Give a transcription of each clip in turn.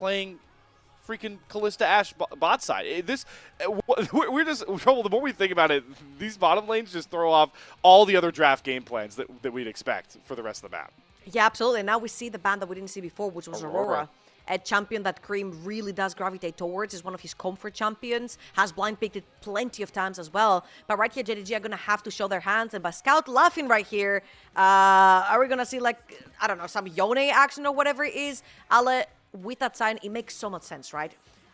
playing freaking Kalista Ashe bot side. We're just trouble. The more we think about it, these bottom lanes just throw off all the other draft game plans that we'd expect for the rest of the map. Yeah, absolutely. Now we see the ban that we didn't see before, which was Aurora. A champion that Creme really does gravitate towards, is one of his comfort champions, has blind picked it plenty of times as well. But right here, JDG are going to have to show their hands. And by Scout laughing right here, are we going to see, like, I don't know, some Yone action or whatever it is? Ale, with that sign, it makes so much sense, right?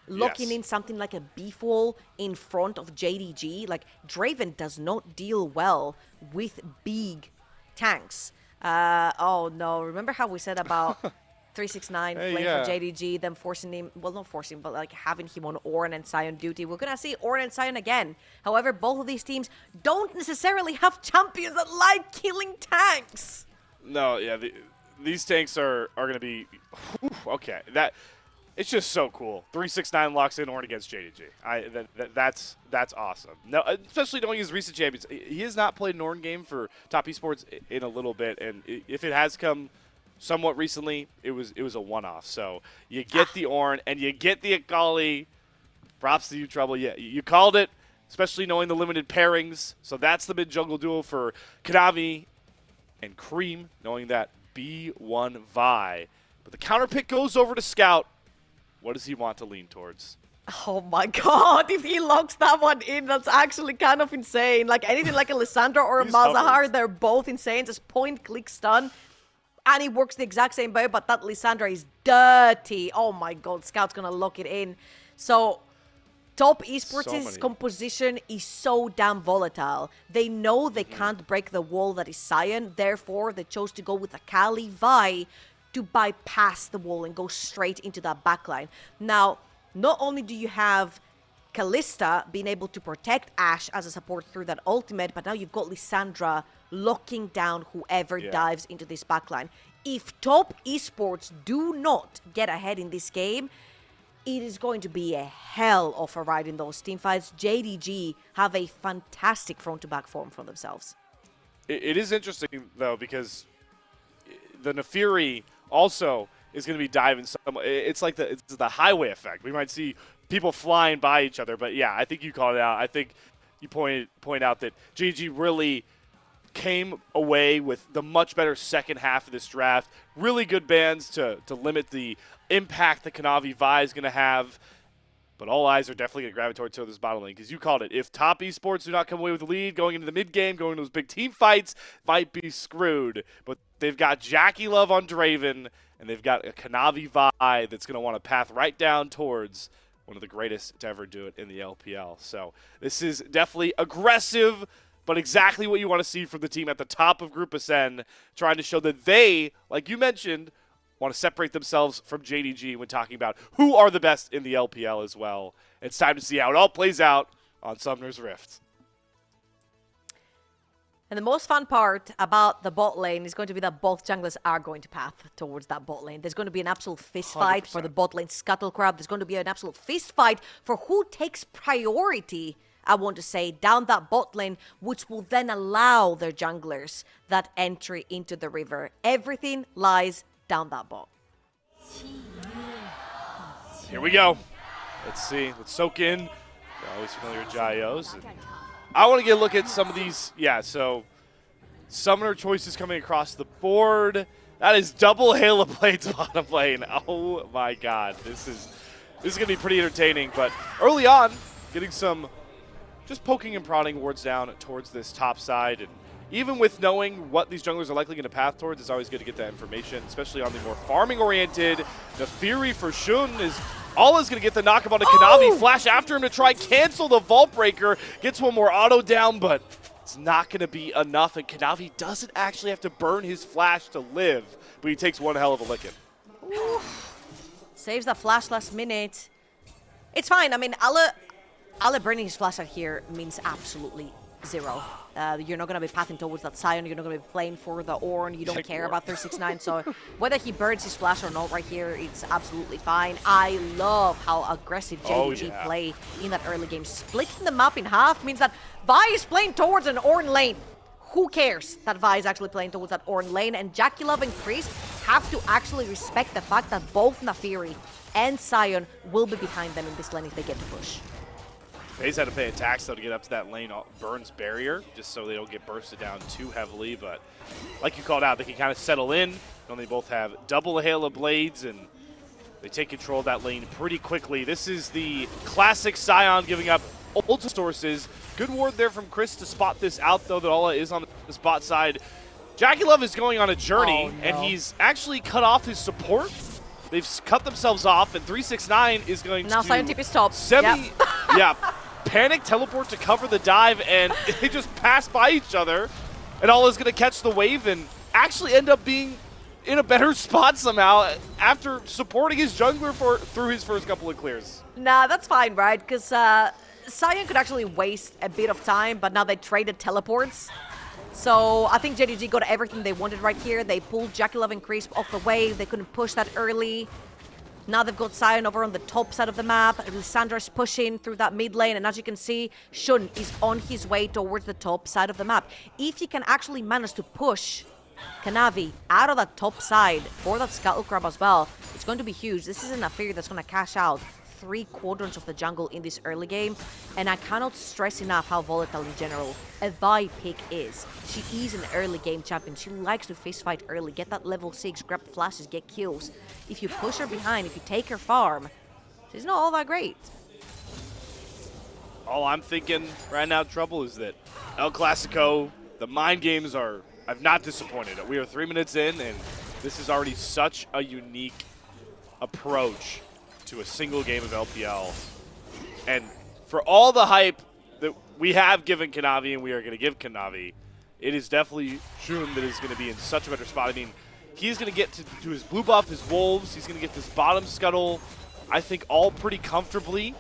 Locking in something like a beef wall in front of JDG. Like, Draven does not deal well with big tanks. Oh, no. Remember how we said about 369 playing for JDG, them forcing him, well, not forcing, but like having him on Ornn and Sion duty. We're going to see Ornn and Sion again. However, both of these teams don't necessarily have champions that like killing tanks. No, yeah, these tanks are going to be, okay, it's just so cool. 369 locks in Ornn against JDG. That's awesome. No, especially knowing his recent champions. He has not played an Ornn game for Top Esports in a little bit, and if it has come somewhat recently, it was a one-off. So you get the Ornn and you get the Akali. Props to you, Trouble. Yeah, you called it, especially knowing the limited pairings. So that's the mid-jungle duel for Kanavi and Creme, knowing that B1 Vi. But the counter pick goes over to Scout. What does he want to lean towards? Oh my god, if he locks that one in, that's actually kind of insane. Like anything like a Lissandra or a Malzahar, they're both insane. Just point-click stun. And it works the exact same way, but that Lissandra is dirty. Oh my god, Scout's gonna lock it in. So, Top Esports' composition is so damn volatile. They know they can't break the wall that is Sion, therefore they chose to go with Akali Vi to bypass the wall and go straight into that backline. Now, not only do you have Kalista being able to protect Ashe as a support through that ultimate, but now you've got Lissandra locking down whoever dives into this backline. If Top Esports do not get ahead in this game, it is going to be a hell of a ride in those teamfights. JDG have a fantastic front-to-back form for themselves. It is interesting, though, because the Nefiri also is going to be diving some. It's like it's the highway effect. We might see people flying by each other, but yeah, I think you called it out. I think you point out that JDG really came away with the much better second half of this draft. Really good bans to limit the impact that Kanavi Vi is going to have. But all eyes are definitely going to gravitate toward this bottom lane, because you called it. If Top Esports do not come away with the lead going into the mid-game, going into those big team fights, might be screwed. But they've got JackeyLove on Draven, and they've got a Kanavi Vi that's going to want to path right down towards one of the greatest to ever do it in the LPL. So this is definitely aggressive, but exactly what you want to see from the team at the top of Group Ascend, trying to show that they, like you mentioned, want to separate themselves from JDG when talking about who are the best in the LPL as well. It's time to see how it all plays out on Summoner's Rift. And the most fun part about the bot lane is going to be that both junglers are going to path towards that bot lane. There's going to be an absolute fist fight for the bot lane scuttle crab. There's going to be an absolute fist fight for who takes priority, I want to say, down that bot lane, which will then allow their junglers that entry into the river. Everything lies down that bot. Here we go. Let's see. Let's soak in. You're always familiar with Jaios. I want to get a look at some of these. Yeah, so summoner choices coming across the board. That is double Halo Blades bottom lane. Oh my god. This is going to be pretty entertaining. But early on, getting some just poking and prodding wards down towards this top side. And even with knowing what these junglers are likely going to path towards, it's always good to get that information, especially on the more farming-oriented. The Fury for Shun is going to get the knockup on a Kanavi. Flash after him to try cancel the Vault Breaker. Gets one more auto down, but it's not going to be enough. And Kanavi doesn't actually have to burn his flash to live, but he takes one hell of a licking. Saves the flash last minute. It's fine. I mean, Ale burning his flash out here means absolutely zero. You're not going to be pathing towards that Sion. You're not going to be playing for the Ornn. You don't care about 369. So whether he burns his flash or not right here, it's absolutely fine. I love how aggressive JDG play in that early game. Splitting the map in half means that Vi is playing towards an Ornn lane. Who cares that Vi is actually playing towards that Ornn lane? And JackeyLove and Chris have to actually respect the fact that both Naafiri and Sion will be behind them in this lane if they get to push. Peyz had to pay a tax, though, to get up to that lane, Burns barrier, just so they don't get bursted down too heavily. But like you called out, they can kind of settle in. And they both have double hail of blades, and they take control of that lane pretty quickly. This is the classic Sion giving up ult sources. Good ward there from Chris to spot this out, though, that Alla is on the spot side. JackeyLove is going on a journey, and he's actually cut off his support. They've cut themselves off, and 369 is going now to Sion TP stop. Panic teleport to cover the dive, and they just pass by each other, and Alla's going to catch the wave and actually end up being in a better spot somehow after supporting his jungler through his first couple of clears. Nah, that's fine, right? Because Sion could actually waste a bit of time, but now they traded teleports. So I think JDG got everything they wanted right here. They pulled JackeyLove and Crisp off the wave. They couldn't push that early. Now they've got Sion over on the top side of the map. Lissandra's pushing through that mid lane. And as you can see, Shun is on his way towards the top side of the map. If he can actually manage to push Kanavi out of that top side for that Scuttle Crab as well, it's going to be huge. This is an affair that's going to cash out 3/4 of the jungle in this early game, and I cannot stress enough how volatile in general a Vi pick is. She is an early game champion. She likes to fist fight early, get that level 6, grab flashes, get kills. If you push her behind, if you take her farm, she's not all that great. All I'm thinking right now, Trouble, is that El Clasico, the mind games have not disappointed. We are 3 minutes in, and this is already such a unique approach to a single game of LPL. And for all the hype that we have given Kanavi and we are going to give Kanavi, it is definitely Shun that is going to be in such a better spot. I mean, he's going to get to do his blue buff, his wolves, he's going to get this bottom scuttle, I think all pretty comfortably.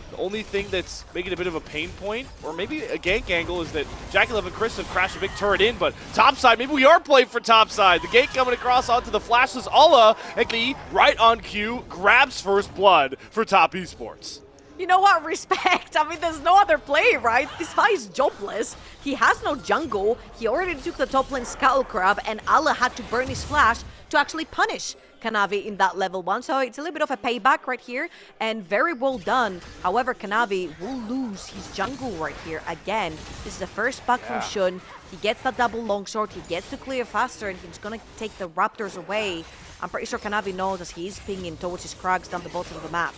The only thing that's making a bit of a pain point, or maybe a gank angle, is that JackeyLove and Chris have crashed a big turret in, but topside, maybe we are playing for topside. The gank coming across onto the flashless Alla, and he, right on cue, grabs first blood for top esports. You know what? Respect. I mean, there's no other play, right? This guy is jobless. He has no jungle. He already took the top lane Scuttle Crab, and Alla had to burn his flash to actually punish Kanavi in that level 1. So it's a little bit of a payback right here, and very well done. However, Kanavi will lose his jungle right here again. This is the first back from Shun. He gets that double longsword. He gets to clear faster, and he's going to take the Raptors away. I'm pretty sure Kanavi knows as he's pinging towards his Krags down the bottom of the map.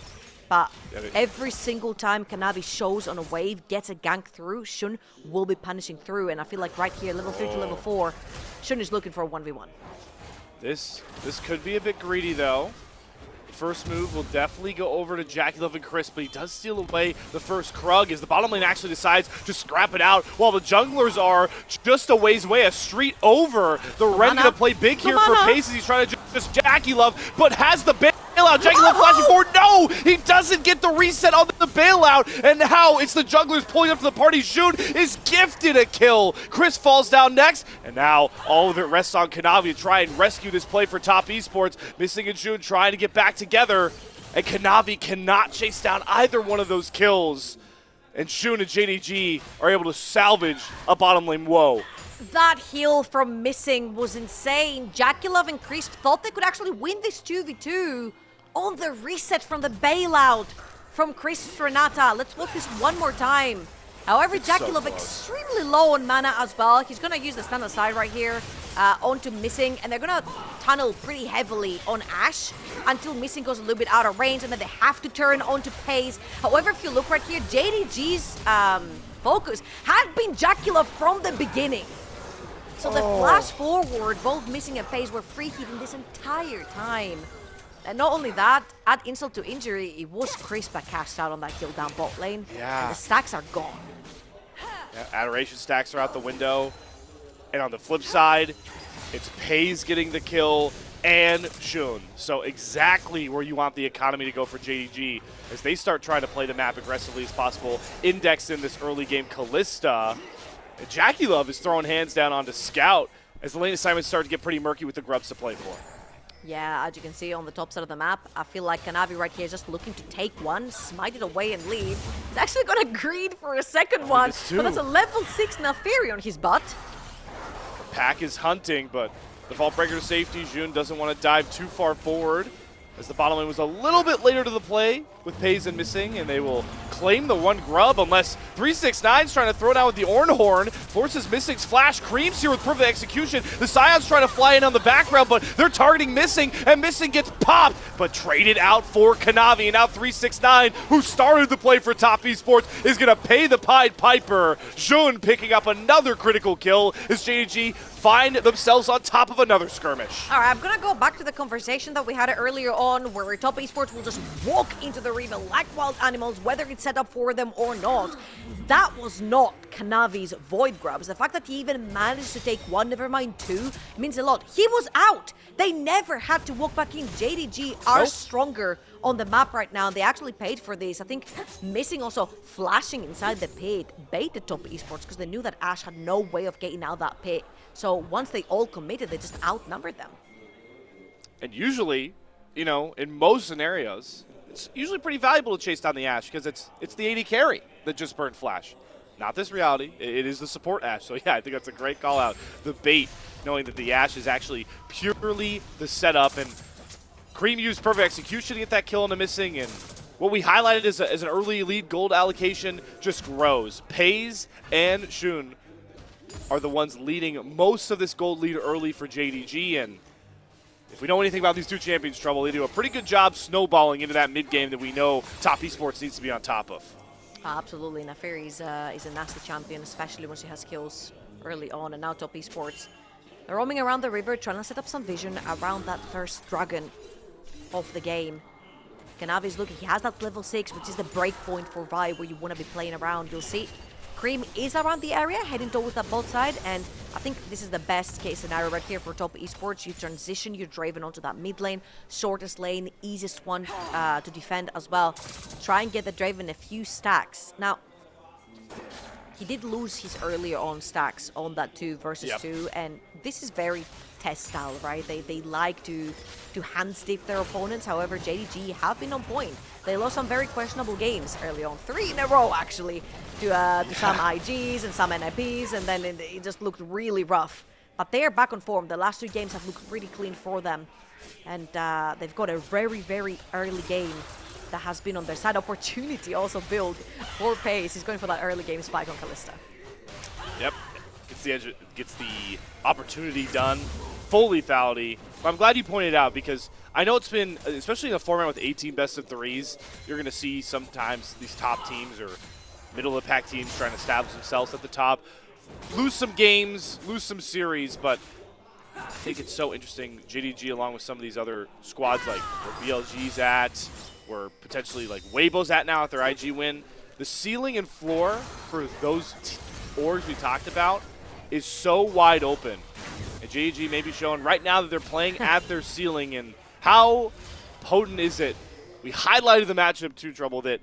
But every single time Kanavi shows on a wave, gets a gank through, Shun will be punishing through. And I feel like right here, level 3 to level 4, Shun is looking for a 1v1. This could be a bit greedy, though. First move will definitely go over to JackeyLove and Chris, but he does steal away the first Krug as the bottom lane actually decides to scrap it out, while the junglers are just a ways away, a street over. They're ready to play big here for Peyz as he's trying to just JackeyLove, but has the bailout. JackeyLove flashing forward. No! He doesn't get the reset on the bailout, and now it's the junglers pulling up to the party. Shun is gifted a kill. Chris falls down next, and now all of it rests on Kanavi to try and rescue this play for top esports. Missing and Shun trying to get back together, and Kanavi cannot chase down either one of those kills. And Shun and JDG are able to salvage a bottom lane woe. That heal from Missing was insane. JackeyLove and Crisp thought they could actually win this 2v2 on the reset from the bailout from Crisp Renata. Let's watch this one more time. However, JackeyLove extremely low on mana as well. He's going to use the stand aside right here onto Missing, and they're going to tunnel pretty heavily on Ashe until Missing goes a little bit out of range, and then they have to turn onto Peyz. However, if you look right here, JDG's focus had been JackeyLove from the beginning. So the flash forward, both Missing and Peyz were free hitting this entire time. And not only that, add insult to injury, it was Crisp that cashed out on that kill down bot lane. Yeah. And the stacks are gone. Yeah, Adoration stacks are out the window. And on the flip side, it's Peyz getting the kill and Shun. So exactly where you want the economy to go for JDG as they start trying to play the map aggressively as possible. Index in this early game, Kalista. And JackeyLove is throwing hands down onto Scout as the lane assignments start to get pretty murky with the grubs to play for. Yeah, as you can see on the top side of the map, I feel like Kanavi right here is just looking to take one, smite it away and leave. He's actually going to greed for a second one, but that's a level 6 Naafiri on his butt. The pack is hunting, but The Vault Breaker to safety. Jun doesn't want to dive too far forward, as the bottom lane was a little bit later to the play with Peyz and missing, and they will claim the one grub unless 369's trying to throw down with the Ornhorn, forces Missing's flash. Creme's here with perfect execution. The Scion's trying to fly in on the background, but they're targeting Missing, and Missing gets popped, but traded out for Kanavi, and now 369, who started the play for Top Esports, is going to pay the Pied Piper. Jun picking up another critical kill as JDG find themselves on top of another skirmish. All right, I'm going to go back to the conversation that we had earlier on where Top Esports will just walk into the arena like wild animals, whether it's set up for them or not. That was not Kanavi's Void Grubs. The fact that he even managed to take one, never mind two, means a lot. He was out. They never had to walk back in. JDG are stronger on the map right now. They actually paid for this. I think Missing also flashing inside the pit baited Top Esports because they knew that Ash had no way of getting out that pit. So once they all committed, they just outnumbered them. And usually, you know, in most scenarios, it's usually pretty valuable to chase down the Ashe because it's the AD carry that just burnt Flash. Not this reality. It is the support Ashe. So yeah, I think that's a great call out. The bait, knowing that the Ashe is actually purely the setup, and Creme used perfect execution to get that kill on the Missing, and what we highlighted as an early lead gold allocation just grows. Peyz and Jun are the ones leading most of this gold lead early for JDG, and if we know anything about these two champions, Trouble, they do a pretty good job snowballing into that mid game that we know Top Esports needs to be on top of. Absolutely, Neferi is a nasty champion, especially when she has kills early on, and now Top Esports, they're roaming around the river trying to set up some vision around that first dragon of the game. Kanavi's looking, he has that level 6, which is the break point for Vi, where you want to be playing around. You'll see Creme is around the area, heading towards that bot side, and I think this is the best case scenario right here for Top Esports. You transition your Draven onto that mid lane, shortest lane, easiest one to defend as well. Try and get the Draven a few stacks. Now, he did lose his earlier on stacks on that 2 versus 2, and this is very TES style, right? They like to hand stiff their opponents. However, JDG have been on point. They lost some very questionable games early on, 3 in a row actually, to some IGs and some NIPs, and then it just looked really rough. But they are back on form. The last 2 games have looked pretty clean for them, and they've got a very, very early game that has been on their side. Opportunity also built for Peyz. He's going for that early game spike on Kalista. Yep, gets the opportunity done. Full lethality. But I'm glad you pointed it out because I know it's been, especially in a format with 18 best of 3s, you're going to see sometimes these top teams or middle of the pack teams trying to establish themselves at the top, lose some games, lose some series, but I think it's so interesting. JDG along with some of these other squads like where BLG's at, where potentially like Weibo's at now with their IG win. The ceiling and floor for those orgs we talked about is so wide open. And JDG may be showing right now that they're playing at their ceiling, and how potent is it? We highlighted the matchup too, Trouble, that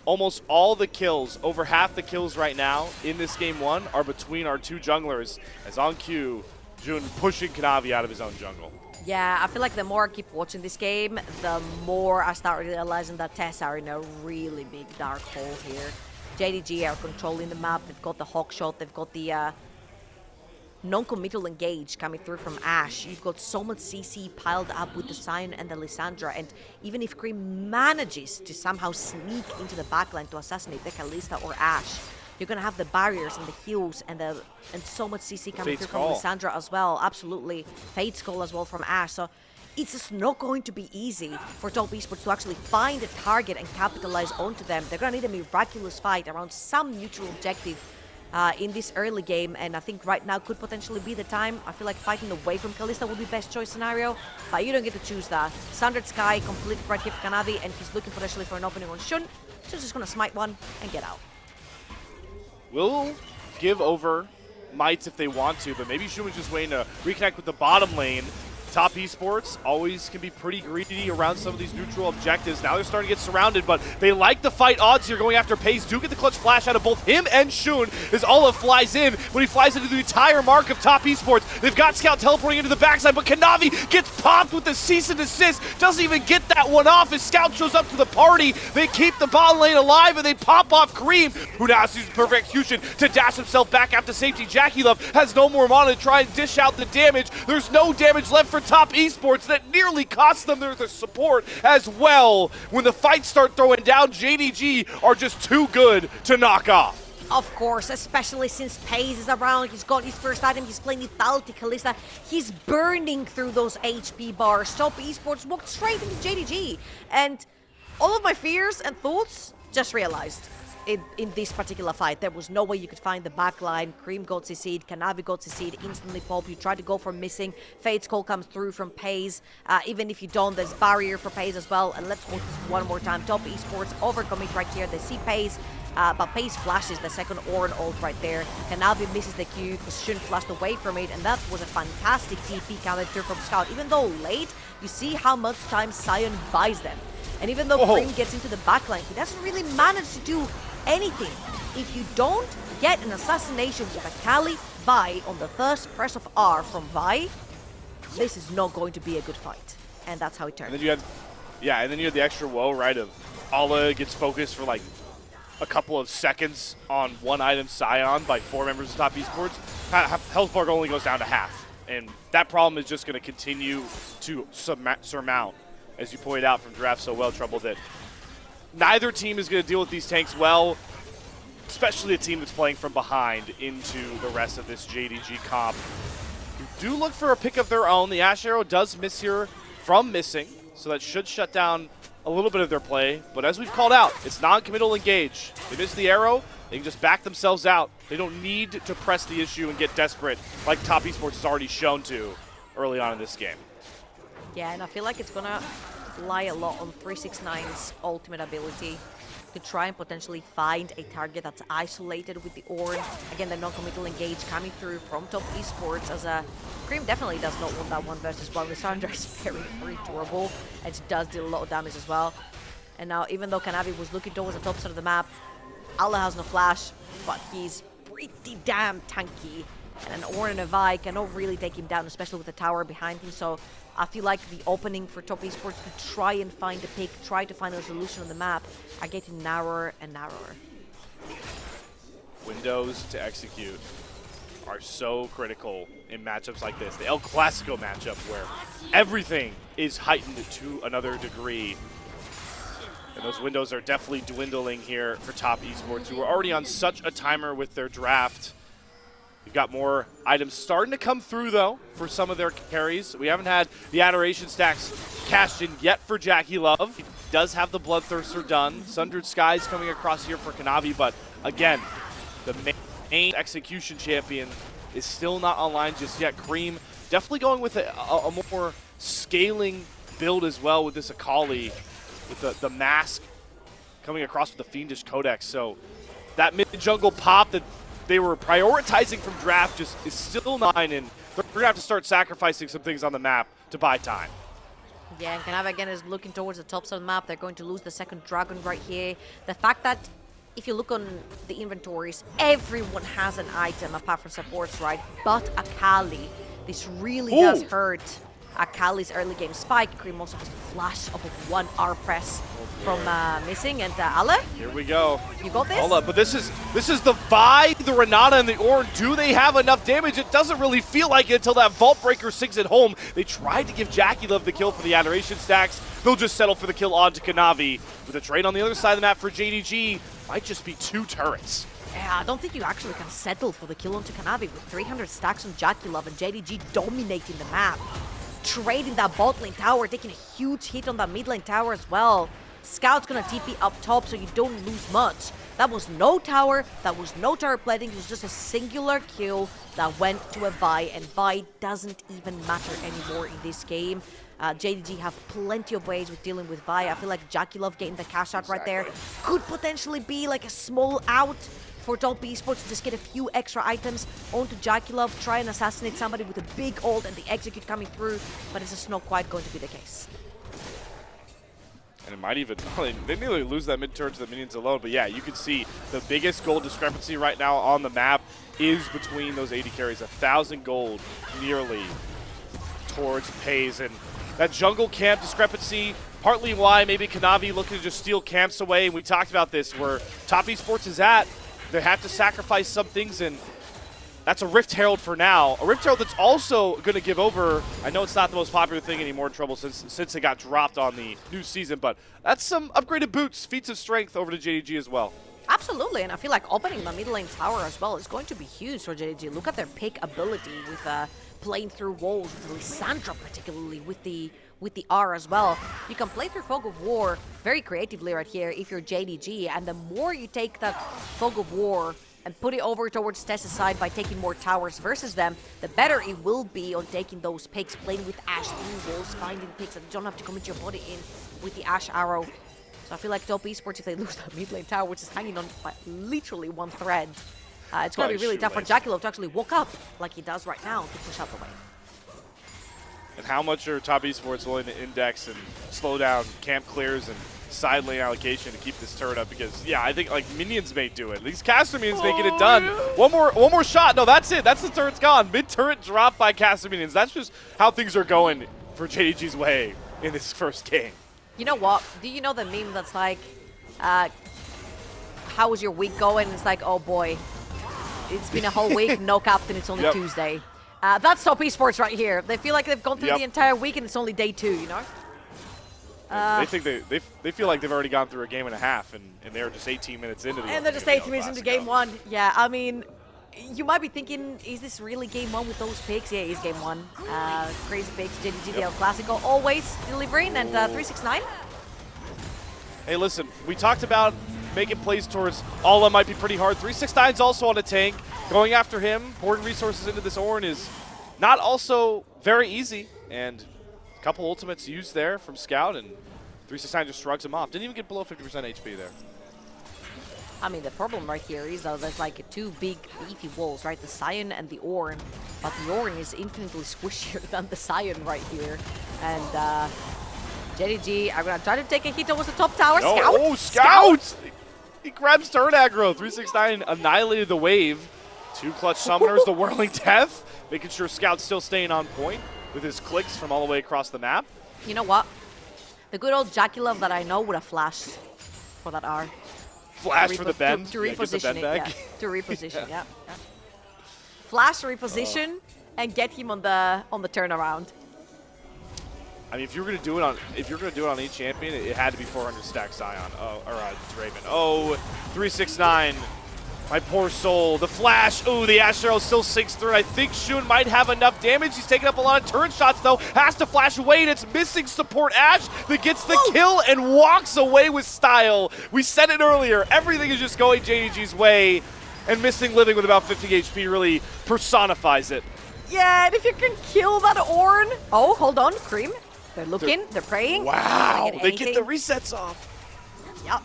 almost all the kills, over half the kills right now in this game 1 are between our 2 junglers, as on cue, Jun pushing Kanavi out of his own jungle. Yeah, I feel like the more I keep watching this game, the more I start realizing that TES are in a really big dark hole here. JDG are controlling the map, they've got the hawk shot, they've got the non-committal engage coming through from Ashe. You've got so much CC piled up with the Scion and the Lissandra, and even if Creme manages to somehow sneak into the backline to assassinate the Kalista or Ashe, you're gonna have the barriers and the heals and so much CC coming through from Lissandra as well. Absolutely, Fate's call as well from Ashe. So it's just not going to be easy for Top Esports to actually find a target and capitalize onto them. They're gonna need a miraculous fight around some neutral objective in this early game, and I think right now could potentially be the time. I feel like fighting away from Kalista would be best choice scenario, but you don't get to choose that. Standard Sky completed right here for Kanavi, and he's looking potentially for an opening on Shun. Shun's just gonna smite one and get out. Will give over mites if they want to, but maybe Shun was just waiting to reconnect with the bottom lane, Top Esports always can be pretty greedy around some of these neutral objectives. Now they're starting to get surrounded, but they like the fight odds here going after Peyz. Do get the clutch flash out of both him and Shun as Olive flies in, but he flies into the entire mark of Top Esports. They've got Scout teleporting into the backside, but Kanavi gets popped with the cease and desist. Doesn't even get that one off as Scout shows up to the party. They keep the bottom lane alive and they pop off Creme, who now sees the perfect execution to dash himself back after safety. JackeyLove has no more mana to try and dish out the damage. There's no damage left for Top Esports. That nearly costs them their support as well. When the fights start throwing down, JDG are just too good to knock off. Of course, especially since Peyz is around, he's got his first item, he's playing Lethality Kalista, he's burning through those HP bars. Top Esports walked straight into JDG, and all of my fears and thoughts just realized. In this particular fight, there was no way you could find the backline. Creme got CC'd, Kanavi got CC'd, instantly pop. You try to go for missing. Fate's call comes through from Peyz. Even if you don't, there's barrier for Peyz as well. And let's watch this one more time. Top Esports overcommit right here. They see Peyz, but Peyz flashes the second Orin ult right there. Kanavi misses the Q because Shun flashed away from it, and that was a fantastic TP counter through from Scout. Even though late, you see how much time Sion buys them. And even though Creme gets into the backline, he doesn't really manage to do anything. If you don't get an assassination with a Kali Vi on the first press of R from Vi, this is not going to be a good fight. And that's how it turned. And then you had, and then you had the extra woe, right, of Ala gets focused for like a couple of seconds on one item Sion by 4 members of Top Esports. Health bar only goes down to half. And that problem is just going to continue to surmount, as you pointed out from Draft so well, Trouble, that neither team is going to deal with these tanks well, especially a team that's playing from behind into the rest of this JDG comp. You do look for a pick of their own. The Ash Arrow does miss here from missing, so that should shut down a little bit of their play. But as we've called out, it's non-committal engage. They miss the arrow, they can just back themselves out. They don't need to press the issue and get desperate like Top Esports has already shown to early on in this game. Yeah, and I feel like it's going to lie a lot on 369's ultimate ability to try and potentially find a target that's isolated with the Orn. Again, the non-committal engage coming through from Top Esports as a Creme definitely does not want that 1v1. Lissandra is very, very durable and she does deal a lot of damage as well. And now, even though Kanavi was looking towards the top side of the map, Allah has no flash, but he's pretty damn tanky. And an Orn and a Vi cannot really take him down, especially with the tower behind him. So I feel like the opening for Top Esports to try and find a pick, try to find a solution on the map, are getting narrower and narrower. Windows to execute are so critical in matchups like this. The El Clasico matchup where everything is heightened to another degree. And those windows are definitely dwindling here for Top Esports, who are already on such a timer with their draft. We've got more items starting to come through, though, for some of their carries. We haven't had the Adoration stacks cashed in yet for JackeyLove. He does have the Bloodthirster done. Sundered Skies coming across here for Kanavi, but again, the main execution champion is still not online just yet. Creme definitely going with a more scaling build as well with this Akali, with the mask coming across with the Fiendish Codex. So that mid-jungle pop that they were prioritizing from draft just is still 9, and they're going to have to start sacrificing some things on the map to buy time. Yeah, and Kanavi again is looking towards the top side of the map. They're going to lose the second dragon right here. The fact that if you look on the inventories, everyone has an item apart from supports, right? But Akali, this really does hurt Akali's early game spike. Creme also has a flash of a 1R press from missing, and Ale? Here we go. You got this? Hold up, but this is the Vi, the Renata, and the Orn. Do they have enough damage? It doesn't really feel like it until that Vault Breaker sinks it home. They tried to give JackeyLove the kill for the Adoration stacks. They'll just settle for the kill onto Kanavi. With a trade on the other side of the map for JDG, might just be 2 turrets. Yeah, I don't think you actually can settle for the kill onto Kanavi with 300 stacks on JackeyLove and JDG dominating the map. Trading that bot lane tower, taking a huge hit on that mid lane tower as well. Scout's gonna TP up top so you don't lose much. That was no tower, that was no tower plating, it was just a singular kill that went to a Vi, and Vi doesn't even matter anymore in this game. JDG have plenty of ways with dealing with Vi. I feel like JackeyLove getting the cash out right there could potentially be like a small out for Top Esports to just get a few extra items onto JackeyLove, try and assassinate somebody with a big ult and the execute coming through, but it's just not quite going to be the case. And it might even, they nearly lose that mid-turn to the minions alone, but yeah, you can see the biggest gold discrepancy right now on the map is between those AD carries. 1,000 gold nearly towards Peyz, and that jungle camp discrepancy, partly why maybe Kanavi looking to just steal camps away, and we talked about this, where Top Esports is at, they have to sacrifice some things, and that's a Rift Herald for now. A Rift Herald that's also going to give over. I know it's not the most popular thing anymore in Trouble since it got dropped on the new season, but that's some upgraded boots, feats of strength over to JDG as well. Absolutely, and I feel like opening the mid lane tower as well is going to be huge for JDG. Look at their pick ability with playing through walls, with Lissandra particularly, with the R as well. You can play through Fog of War very creatively right here if you're JDG, and the more you take that Fog of War and put it over towards TES's side by taking more towers versus them, the better it will be on taking those picks, playing with Ashe through walls, finding picks that you don't have to commit your body in with the Ashe arrow. So I feel like Top Esports, if they lose that mid lane tower, which is hanging on by literally one thread, it's going to be really tough for JackeyLove to actually walk up like he does right now to push out the wave. And how much are Top Esports willing to index and slow down camp clears and side lane allocation to keep this turret up? Because yeah, I think like minions may do it. These caster minions may get it done. Yeah. One more shot. No, that's it. That's the turret's gone. Mid turret dropped by caster minions. That's just how things are going for JDG's way in this first game. You know what? Do you know the meme that's like, how was your week going? It's like, oh boy, it's been a whole week. No captain. It's only Tuesday. That's Top Esports right here. They feel like they've gone through the entire week and it's only day 2. You know. They think they feel like they've already gone through a game and a half, and they're just 18 minutes into the. And they're just 18 minutes into game 1. Yeah, I mean, you might be thinking, is this really game 1 with those picks? Yeah, it is game 1. Crazy picks, JDG, El Clasico, always delivering, and 369. Hey, listen, we talked about making plays towards Alla might be pretty hard. 369's also on a tank. Going after him, pouring resources into this Ornn is not also very easy, and couple ultimates used there from Scout, and 369 just shrugs him off. Didn't even get below 50% HP there. I mean, the problem right here is that there's like 2 big beefy walls, right? The Sion and the Ornn. But the Ornn is infinitely squishier than the Sion right here. And JDG are going to try to take a hit towards the top tower. No. Scout! Oh, Scout! He grabs turn aggro. 369 annihilated the wave. 2 clutch summoners, the Whirling Death, making sure Scout's still staying on point with his clicks from all the way across the map. You know what? The good old JackeyLove that I know would have flashed for that R. Flash for the bend? To reposition it, yeah. To reposition, yeah. Flash, reposition, and get him on the turnaround. I mean, if you're gonna do it on each champion, it had to be 400 stack Sion. Oh, or Draven. Oh, 369. My poor soul. The flash. Ooh, the Ashe arrow still sinks through. I think Shun might have enough damage. He's taking up a lot of turret shots, though. Has to flash away, and it's missing support Ashe that gets the kill and walks away with style. We said it earlier. Everything is just going JDG's way, and missing living with about 50 HP really personifies it. Yeah, and if you can kill that Ornn. Oh, hold on, Creme. They're looking. They're praying. Wow, they get the resets off. Yep.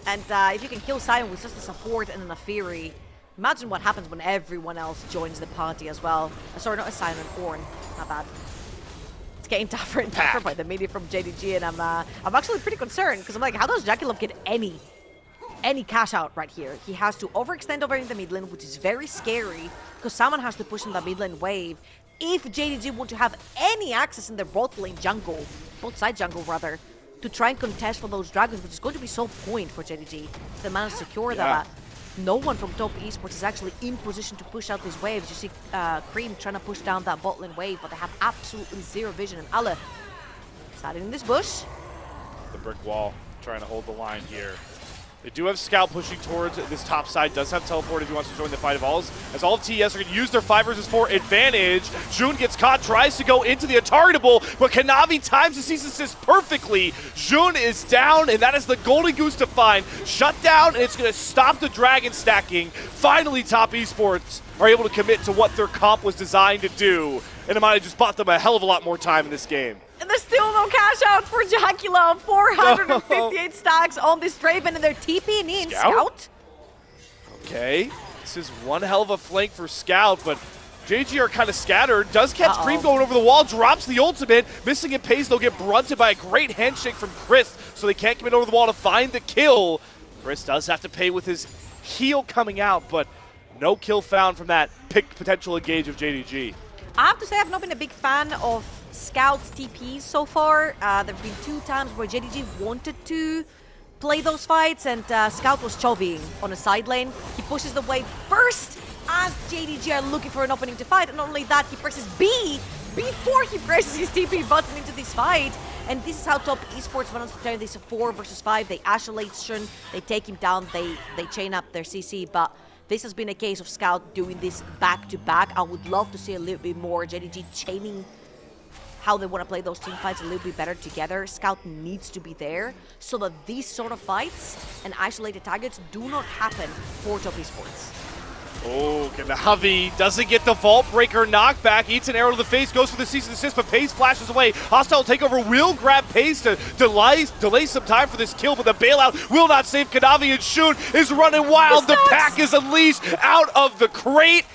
And if you can kill Sion with just a support and then a Fury, imagine what happens when everyone else joins the party as well. Sorry, not a Sion, an Ornn. Not bad. It's getting tougher and tougher by the media from JDG, and I'm actually pretty concerned because I'm like, how does JackeyLove get any cash out right here? He has to overextend over in the mid lane, which is very scary because someone has to push in the mid lane wave. If JDG want to have any access in their both side jungle rather, to try and contest for those dragons, which is going to be so point for JDG. If they manage to secure that, no one from Top Esports is actually in position to push out these waves. You see Creme trying to push down that bot lane wave, but they have absolutely zero vision. And Alla sat in this bush. The brick wall trying to hold the line here. They do have Scout pushing towards this top side. Does have teleport if he wants to join the fight of alls. As all of TES are going to use their 5 versus 4 advantage. Jun gets caught, tries to go into the untargetable, but Kanavi times the cease assist perfectly. Jun is down, and that is the golden goose to find. Shut down, and it's going to stop the dragon stacking. Finally, Top Esports are able to commit to what their comp was designed to do. And it might have just bought them a hell of a lot more time in this game. And there's still no cash out for JackeyLove. 458 stacks on this Draven, and they're TPing in. Scout? Okay, this is one hell of a flank for Scout, but JDG are kind of scattered. Does catch Creme going over the wall, drops the ultimate. Missing it, Peyz, they'll get brunted by a great handshake from Chris, so they can't commit over the wall to find the kill. Chris does have to pay with his heal coming out, but no kill found from that potential engage of JDG. I have to say I've not been a big fan of Scout's TPs so far. There have been 2 times where JDG wanted to play those fights, and Scout was chovying on a side lane. He pushes the wave first as JDG are looking for an opening to fight, and not only that, he presses B before he presses his TP button into this fight. And this is how top Esports went on to turn this 4 versus 5. They isolate Shun, they take him down, they chain up their CC, but this has been a case of Scout doing this back-to-back. I would love to see a little bit more JDG chaining how they want to play those team fights a little bit better together. Scout needs to be there so that these sort of fights and isolated targets do not happen for top Esports. Oh, Kanavi doesn't get the Vault Breaker knockback. Eats an arrow to the face, goes for the cease and desist, but Peyz flashes away. Hostile takeover will grab Peyz to delay some time for this kill, but the bailout will not save Kanavi, and Shun is running wild. The pack is unleashed out of the crate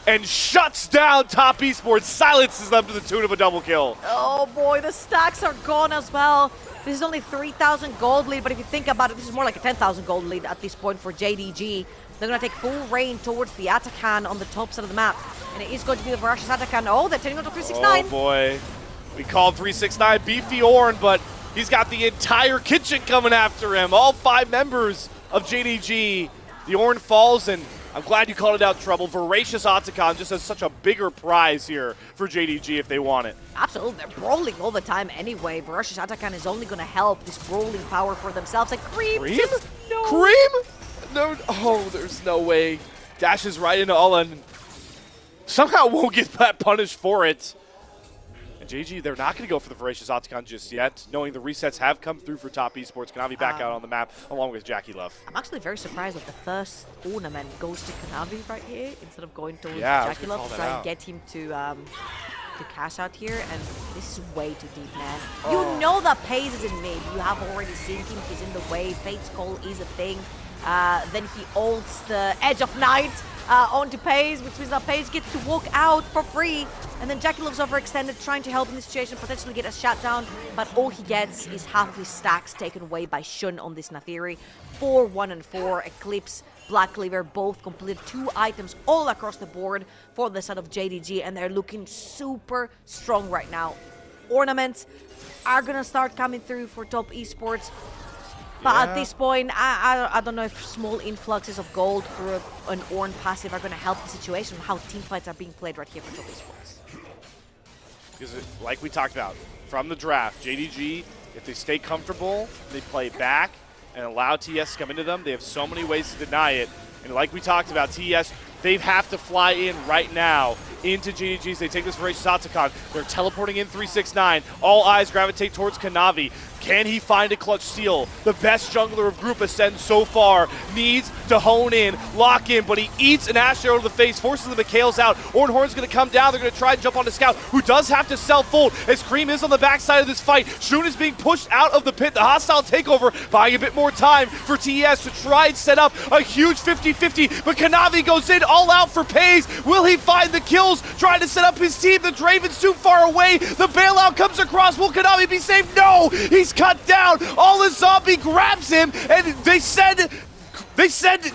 and shuts down top Esports, silences them to the tune of a double kill. Oh boy, the stacks are gone as well. This is only 3,000 gold lead, but if you think about it, this is more like a 10,000 gold lead at this point for JDG. They're going to take full reign towards the Atakan on the top side of the map. And it is going to be the Varash's Atakan. Oh, they're turning on to 369. Oh boy. We called 369 Beefy Orn, but he's got the entire kitchen coming after him. All 5 members of JDG. The Orn falls, and I'm glad you called it out, Trouble. Voracious Atakan just has such a bigger prize here for JDG if they want it. Absolutely, they're brawling all the time anyway. Voracious Atakan is only going to help this brawling power for themselves. And Creme? No. Creme? No, oh, there's no way. Dashes right into all and somehow won't get that punished for it. And JG, they're not going to go for the Voracious Atakan just yet, knowing the resets have come through for top Esports. Kanavi back out on the map along with JackeyLove. I'm actually very surprised that the first ornament goes to Kanavi right here instead of going towards JackeyLove to try and get him to cash out here. And this is way too deep, man. You know that Peyz is in mid. You have already seen him. He's in the wave. Fate's Call is a thing. Then he ults the Edge of Night onto Peyz, which means that Peyz gets to walk out for free. And then JackeyLove's overextended, trying to help in this situation, potentially get a shot down. But all he gets is half of his stacks taken away by Shun on this Nathiri. 4, 1, and 4. Eclipse, Black Cleaver, both completed 2 items all across the board for the side of JDG. And they're looking super strong right now. Ornaments are going to start coming through for top Esports. But at this point, I don't know if small influxes of gold through an Ornn passive are going to help the situation, how teamfights are being played right here for top Esports. Because like we talked about, from the draft, JDG, if they stay comfortable, they play back and allow TES to come into them, they have so many ways to deny it. And like we talked about, TES, they have to fly in right now into JDG's. They take this Voracious Atakan. They're teleporting in 369. All eyes gravitate towards Kanavi. Can he find a clutch steal? The best jungler of Group Ascend so far needs to hone in, lock in, but he eats an Ash Arrow to the face, forces the Mikhails out. Ornhorn's going to come down. They're going to try and jump on the Scout, who does have to self-fold as Creme is on the backside of this fight. Shun is being pushed out of the pit. The hostile takeover, buying a bit more time for TES to try and set up a huge 50-50, but Kanavi goes in all out for Peyz. Will he find the kills? Trying to set up his team. The Draven's too far away. The bailout comes across. Will Kanavi be saved? No! He's cut down. All the zombie grabs him, and they send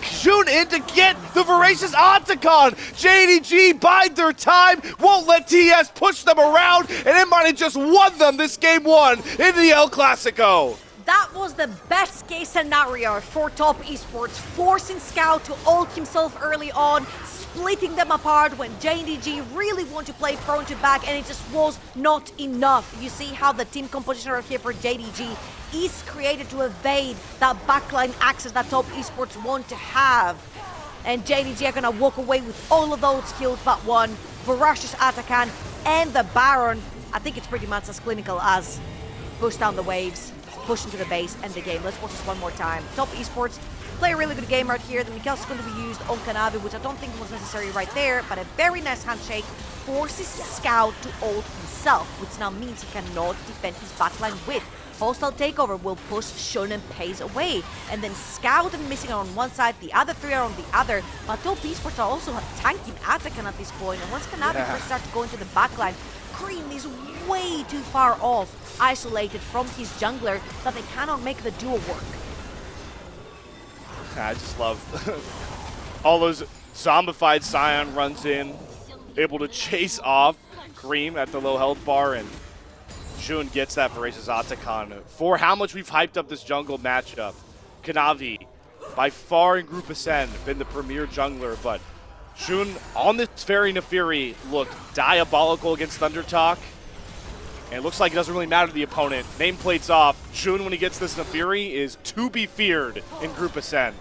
Shun in to get the Voracious Atakan. JDG bide their time, won't let TES push them around, and it might have just won them this game 1 in the El Clasico. That was the best case scenario for top Esports, forcing Scout to ult himself early on, splitting them apart when JDG really want to play front to back, and it just was not enough. You see how the team composition right here for JDG is created to evade that backline access that top Esports want to have. And JDG are gonna walk away with all of those kills but one. Voracious Atakan and the Baron. I think it's pretty much as clinical as push down the waves, push into the base, and the game. Let's watch this one more time. Top Esports play a really good game right here. The Mikhails is going to be used on Kanavi, which I don't think was necessary right there, but a very nice handshake forces Scout to ult himself, which now means he cannot defend his backline with Hostile Takeover will push Shun and Peyz away. And then Scout and Missing are on one side, the other three are on the other. But top Esports are also tanking Atakan at this point. And once Kanavi first starts to go into the backline, Creme is way too far off, isolated from his jungler, that they cannot make the duo work. I just love all those zombified Scion runs in, able to chase off Creme at the low health bar, and Shun gets that Voracious Atakan. For how much we've hyped up this jungle matchup, Kanavi, by far in Group Ascend, been the premier jungler, but Shun on this very Nefiri looked diabolical against Thundertalk. And it looks like it doesn't really matter to the opponent. Nameplate's off. Shun, when he gets this Nefiri, is to be feared in Group Ascend.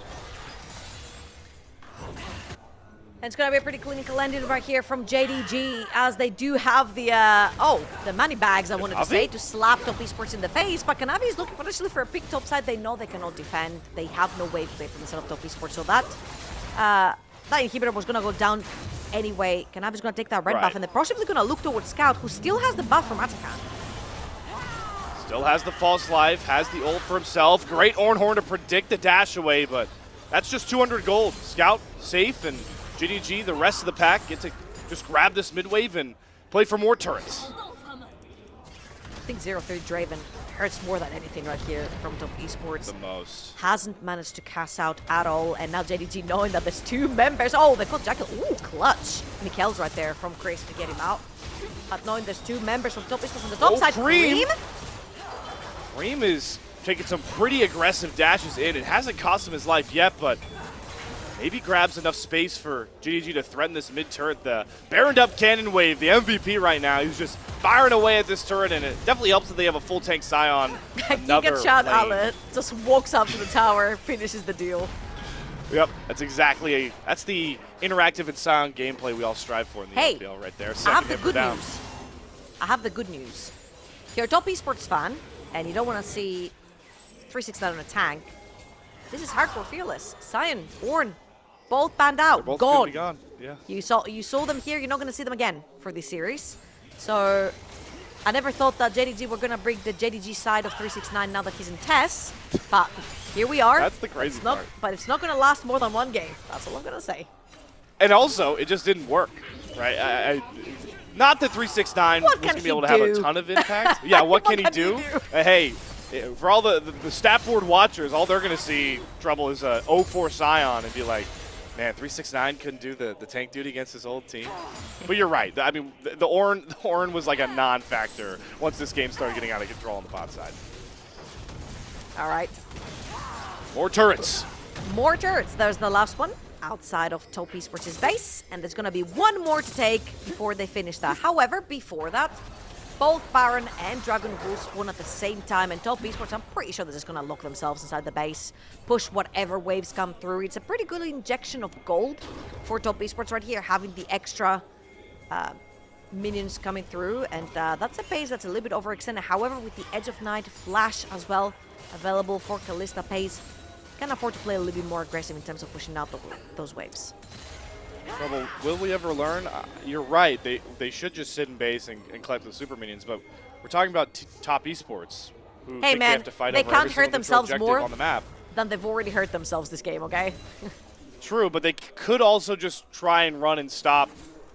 And it's going to be a pretty clinical ending right here from JDG, as they do have the, the money bags, I wanted to say, to slap top Esports in the face. But Kanavi is looking potentially for a pick top side. They know they cannot defend. They have no wave play from the side of top Esports. So that inhibitor was going to go down anyway. Kanavi's going to take that red buff, and they're possibly going to look towards Scout, who still has the buff from Atakan. Still has the false life, has the ult for himself. Great Ornhorn to predict the dash away, but that's just 200 gold. Scout safe, and JDG, the rest of the pack, get to just grab this mid wave and play for more turrets. I think 0-3 Draven hurts more than anything right here from top Esports. The most. Hasn't managed to cast out at all, and now JDG knowing that there's two members. Oh, they caught JackeyLove. Ooh, clutch. Mikkel's right there from Chris to get him out. But knowing there's two members from top Esports on the top side. Creme! Creme is taking some pretty aggressive dashes in. It hasn't cost him his life yet, but maybe grabs enough space for JDG to threaten this mid turret. The Baroned up Cannon Wave, the MVP right now, he's just firing away at this turret, and it definitely helps that they have a full tank Scion. Giga-Chat Allet just walks up to the tower, finishes the deal. Yep, that's exactly that's the interactive and Scion gameplay we all strive for in the LPL right there. I have the good news. I have the good news. If you're a top Esports fan and you don't want to see 369 on a tank, this is hardcore fearless. Scion, Ornn, both banned out, both gone. Gone. Yeah. You saw them here. You're not going to see them again for this series. So I never thought that JDG were going to bring the JDG side of 369 now that he's in TES. But here we are. That's the crazy part. But it's not going to last more than one game. That's all I'm going to say. And also, it just didn't work, right? Not that 369 was going to be able to have a ton of impact. Yeah, what can he do? Hey, for all the stat board watchers, all they're going to see, Trouble, is a 0-4 Scion and be like, man, 369 couldn't do the tank duty against his old team. But you're right. I mean, the Ornn was like a non-factor once this game started getting out of control on the bot side. All right. More turrets. More turrets. There's the last one outside of top Esports' base, and there's going to be one more to take before they finish that. However, before that, both Baron and Dragon will spawn at the same time, and top Esports, I'm pretty sure they're just going to lock themselves inside the base, push whatever waves come through. It's a pretty good injection of gold for top Esports right here, having the extra minions coming through, and that's a Peyz that's a little bit overextended. However, with the Edge of Night Flash as well available for Kalista, Peyz can afford to play a little bit more aggressive in terms of pushing out those waves. Trouble, will we ever learn? You're right. They should just sit in base and collect the super minions, but we're talking about top Esports, who hey, think man, they have to fight they over can't every hurt single themselves more on the map. than they've already hurt themselves this game, okay? True, but they could also just try and run and stop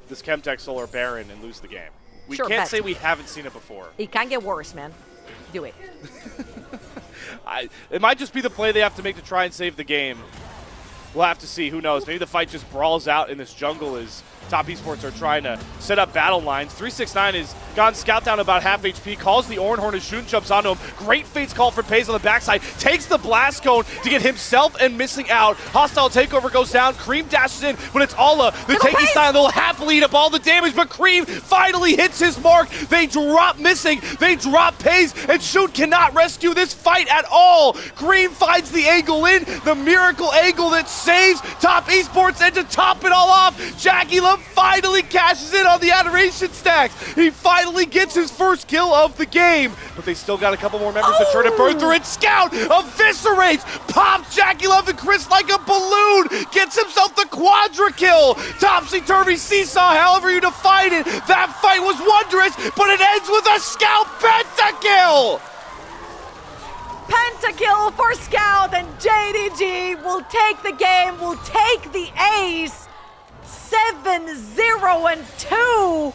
this Chemtech Solar Baron and lose the game. We can't say we haven't seen it before. It can get worse, man. Do it. It might just be the play they have to make to try and save the game. We'll have to see. Who knows? Maybe the fight just brawls out in this jungle as top Esports are trying to set up battle lines. 369 has gone scout down about half HP, calls the Ornhorn as Shun jumps onto him. Great Fates call for Peyz on the backside. Takes the blast cone to get himself and missing out. Hostile takeover goes down. Creme dashes in, but it's Alla, the tanky style. They'll happily eat up all the damage, but Creme finally hits his mark. They drop missing. They drop Peyz, and Shun cannot rescue this fight at all. Creme finds the angle in, the miracle angle that saves top Esports, and to top it all off, JackeyLove finally cashes in on the adoration stacks. He finally gets his first kill of the game, but they still got a couple more members to try to burn through it. Scout eviscerates, pops JackeyLove and Chris like a balloon, gets himself the quadra kill. Topsy-turvy seesaw, however you define it. That fight was wondrous, but it ends with a Scout pentakill. pentakill for Scout, and JDG will take the game, will take the ace. 7-0-2.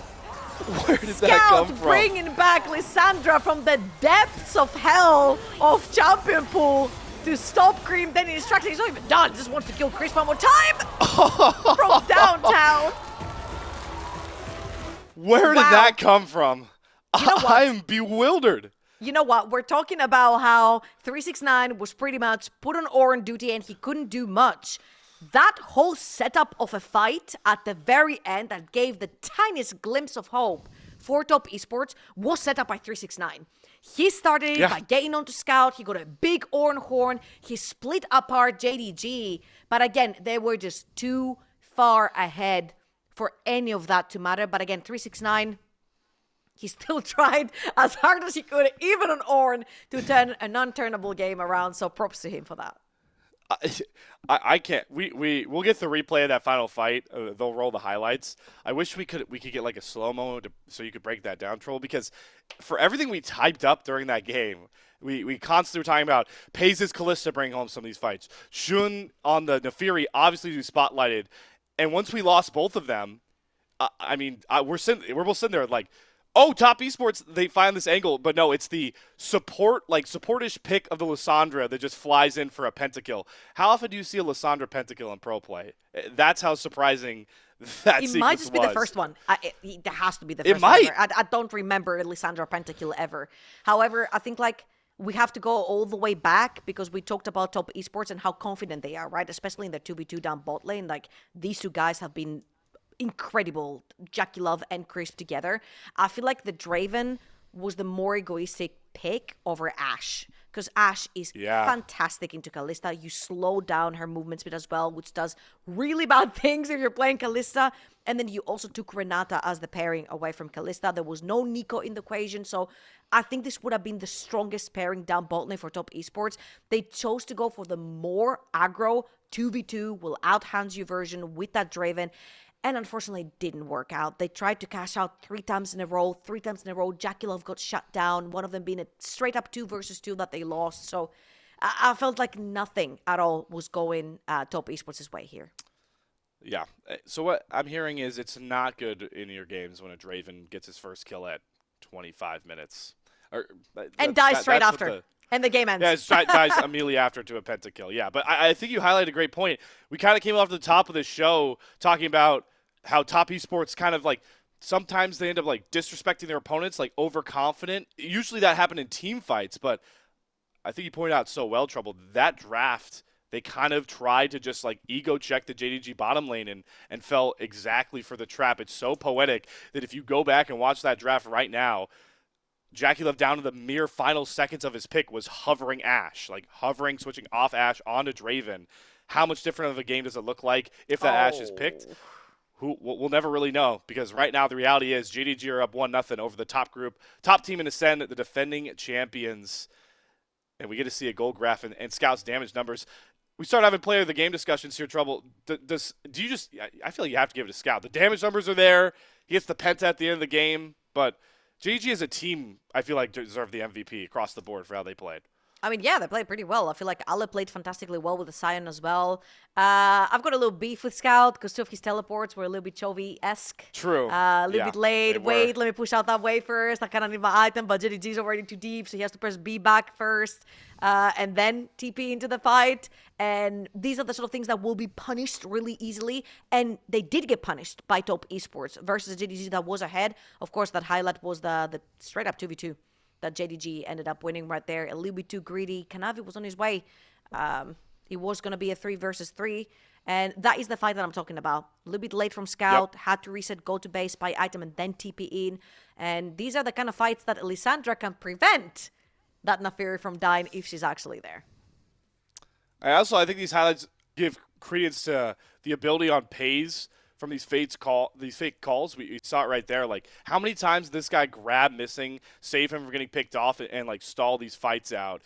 Where did that come from? Scout bringing back Lissandra from the depths of hell of Champion Pool to stop Creme. Then he distracts. He's not even done. Just wants to kill Chris one more time from downtown. Where did that come from? You know what? I'm bewildered. You know what? We're talking about how 369 was pretty much put on Oran duty and he couldn't do much. That whole setup of a fight at the very end that gave the tiniest glimpse of hope for top esports was set up by 369. He started it by getting onto Scout. He got a big Oran horn. He split apart JDG. But again, they were just too far ahead for any of that to matter. But again, 369, he still tried as hard as he could, even on Oran, to turn a non-turnable game around. So props to him for that. I can't. We'll get the replay of that final fight. They'll roll the highlights. I wish we could get like a slow-mo so you could break that down, Troll, because for everything we typed up during that game, we constantly were talking about Peyz's Kalista bringing home some of these fights. Shun on the Nefiri obviously do spotlighted, and once we lost both of them, we're both sitting there like, oh, top esports, they find this angle, but no, it's the supportish pick of the Lissandra that just flies in for a pentakill. How often do you see a Lissandra pentakill in pro play? That's how surprising that sequence was. It might just be the first one. It has to be the first one. It might. I don't remember a Lissandra pentakill ever. However, I think we have to go all the way back because we talked about top esports and how confident they are, right? Especially in the 2v2 down bot lane. These two guys have been incredible, JackeyLove and Crisp together. I feel like the Draven was the more egoistic pick over Ashe, because Ashe is fantastic into Kalista. You slow down her movement speed as well, which does really bad things if you're playing Kalista. And then you also took Renata as the pairing away from Kalista. There was no Nico in the equation, so I think this would have been the strongest pairing down bot lane for top esports. They chose to go for the more aggro 2v2 will outhand you version with that Draven. And unfortunately, it didn't work out. They tried to cash out 3 times in a row. JackeyLove got shut down. One of them being a straight up 2 versus 2 that they lost. So I felt like nothing at all was going top esports' way here. Yeah. So what I'm hearing is it's not good in your games when a Draven gets his first kill at 25 minutes. And dies straight after. And the game ends. Yeah, it dies immediately after to a pentakill. Yeah, but I think you highlighted a great point. We kind of came off the top of the show talking about how top esports kind of sometimes they end up disrespecting their opponents, overconfident. Usually that happened in team fights, but I think you pointed out so well, Trouble, that draft, they kind of tried to just ego check the JDG bottom lane and fell exactly for the trap. It's so poetic that if you go back and watch that draft right now, JackeyLove down to the mere final seconds of his pick was hovering Ashe, switching off Ashe onto Draven. How much different of a game does it look like if that Ashe is picked? We'll never really know, because right now the reality is JDG are up 1-0 over the top team in Ascend, the defending champions. And we get to see a goal graph and Scout's damage numbers. We start having player of the game discussions here, Trouble. I feel like you have to give it to Scout. The damage numbers are there. He gets the penta at the end of the game, but JDG as a team, I feel like, deserve the MVP across the board for how they played. I mean, yeah, they played pretty well. I feel like Ale played fantastically well with the Sion as well. I've got a little beef with Scout because two of his teleports were a little bit Chovy-esque. True. A little bit late. Wait, let me push out that way first. I kind of need my item, but JDG's already too deep, so he has to press B back first and then TP into the fight. And these are the sort of things that will be punished really easily. And they did get punished by top esports versus JDG that was ahead. Of course, that highlight was the straight up 2v2. That JDG ended up winning right there. A little bit too greedy. Kanavi was on his way. It was going to be a 3 versus 3. And that is the fight that I'm talking about. A little bit late from Scout. Yep. Had to reset, go to base, buy item, and then TP in. And these are the kind of fights that Lissandra can prevent that Nefiri from dying if she's actually there. I think these highlights give credence to the ability on Peyz from these fake calls. We saw it right there. How many times this guy grab missing, save him from getting picked off, and stall these fights out.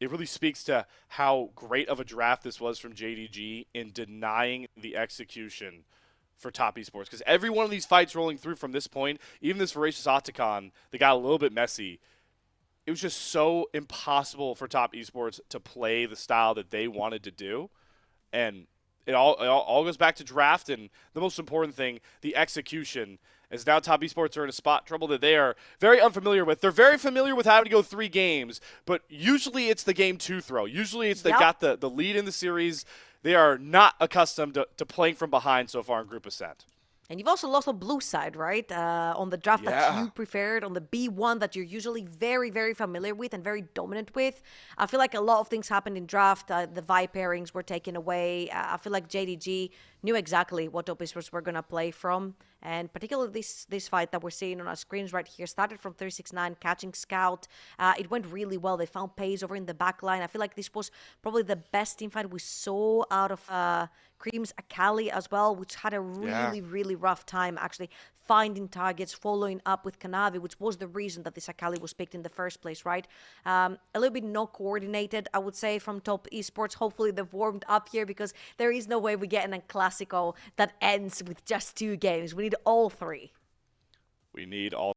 It really speaks to how great of a draft this was from JDG in denying the execution for top esports. Because every one of these fights rolling through from this point, even this Voracious Octacon, they got a little bit messy. it was just so impossible for top esports to play the style that they wanted to do. And it all goes back to draft, and the most important thing, the execution. As now top esports are in a spot trouble that they are very unfamiliar with. They're very familiar with having to go 3 games, but usually it's the game 2 throw. Usually it's they've got the lead in the series. They are not accustomed to playing from behind so far in Group Ascent. And you've also lost on blue side, right? On the draft that you preferred, on the B1 that you're usually very, very familiar with and very dominant with. I feel like a lot of things happened in draft. The Vi pairings were taken away. I feel like JDG knew exactly what top esports were going to play from. And particularly this fight that we're seeing on our screens right here started from 369, catching Scout. It went really well. They found Peyz over in the back line. I feel like this was probably the best team fight we saw out of Creme's Akali as well, which had a really, really rough time actually finding targets, following up with Kanavi, which was the reason that this Akali was picked in the first place, right? A little bit not coordinated, I would say, from top esports. Hopefully they've warmed up here because there is no way we get in a Classico that ends with just 2 games. We need all 3. We need all